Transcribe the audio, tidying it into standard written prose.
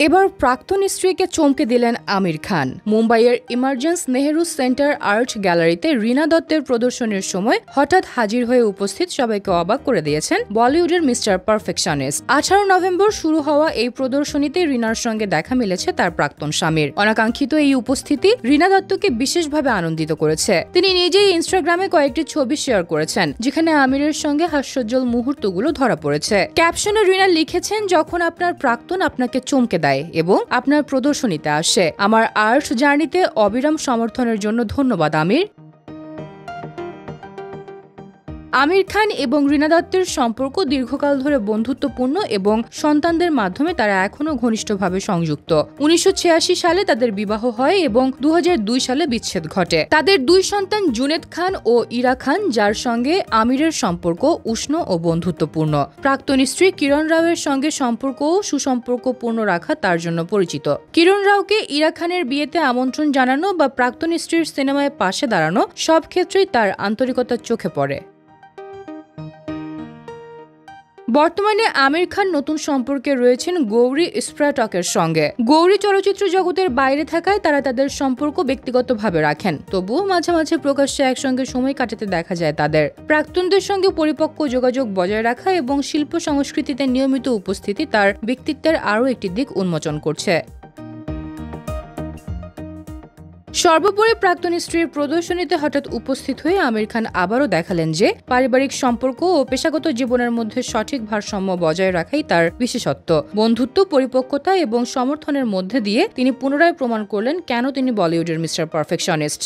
এবার প্রাক্তন স্ত্রীকে চমকে দিলেন আমির খান। মুম্বাইয়ের ইমার্জেন্স নেহেরু সেন্টার আর্ট গ্যালারিতে রীনা দত্তের প্রদর্শনীর সময় হঠাৎ হাজির হয়ে উপস্থিত সবাইকে অবাক করে দিয়েছেন বলিউডের মিস্টার পারফেকশনিস্ট। 18 নভেম্বর শুরু হওয়া এই প্রদর্শনীতে রীনার সঙ্গে দেখা মিলেছে তার প্রাক্তন স্বামীর। অনাকাঙ্ক্ষিত এই উপস্থিতি রীনা দত্তকে বিশেষভাবে আনন্দিত করেছে। তিনি নিজেই ইনস্টাগ্রামে কয়েকটি ছবি শেয়ার করেছেন, যেখানে আমিরের সঙ্গে হাস্যোজ্জ্বল মুহূর্তগুলো ধরা পড়েছে। ক্যাপশনে রীনা লিখেছেন, যখন আপনার প্রাক্তন আপনাকে চমকে দেয় এবং আপনার প্রদর্শনীতে আসে। আমার আর্ট জার্নিতে অবিরাম সমর্থনের জন্য ধন্যবাদ আমির। আমির খান এবং রীনা দত্তের সম্পর্ক দীর্ঘকাল ধরে বন্ধুত্বপূর্ণ এবং সন্তানদের মাধ্যমে তারা এখনও ঘনিষ্ঠভাবে সংযুক্ত। 1986 সালে তাদের বিবাহ হয় এবং 2002 সালে বিচ্ছেদ ঘটে। তাদের দুই সন্তান জুনেদ খান ও ইরা খান, যার সঙ্গে আমিরের সম্পর্ক উষ্ণ ও বন্ধুত্বপূর্ণ। প্রাক্তন স্ত্রী কিরণ রাওয়ের সঙ্গে সম্পর্কও সুসম্পর্কপূর্ণ রাখা তার জন্য পরিচিত। কিরণ রাওকে ইরা খানের বিয়েতে আমন্ত্রণ জানানো বা প্রাক্তন স্ত্রীর সিনেমায় পাশে দাঁড়ানো সব ক্ষেত্রেই তার আন্তরিকতা চোখে পড়ে। বর্তমানে আমির খান নতুন সম্পর্কে রয়েছেন গৌরী স্প্রাটকের সঙ্গে। গৌরী চলচ্চিত্র জগতের বাইরে থাকায় তারা তাদের সম্পর্ক ব্যক্তিগতভাবে রাখেন, তবুও মাঝে মাঝে প্রকাশ্যে একসঙ্গে সময় কাটাতে দেখা যায় তাদের। প্রাক্তনদের সঙ্গে পরিপক্ক যোগাযোগ বজায় রাখা এবং শিল্প সংস্কৃতিতে নিয়মিত উপস্থিতি তার ব্যক্তিত্বের আরও একটি দিক উন্মোচন করছে। সর্বোপরি প্রাক্তন স্ত্রীর প্রদর্শনীতে হঠাৎ উপস্থিত হয়ে আমির খান আবারও দেখালেন যে পারিবারিক সম্পর্ক ও পেশাগত জীবনের মধ্যে সঠিক ভারসাম্য বজায় রাখাই তার বিশেষত্ব। বন্ধুত্ব, পরিপক্কতা এবং সমর্থনের মধ্যে দিয়ে তিনি পুনরায় প্রমাণ করলেন কেন তিনি বলিউডের মিস্টার পারফেকশনিস্ট।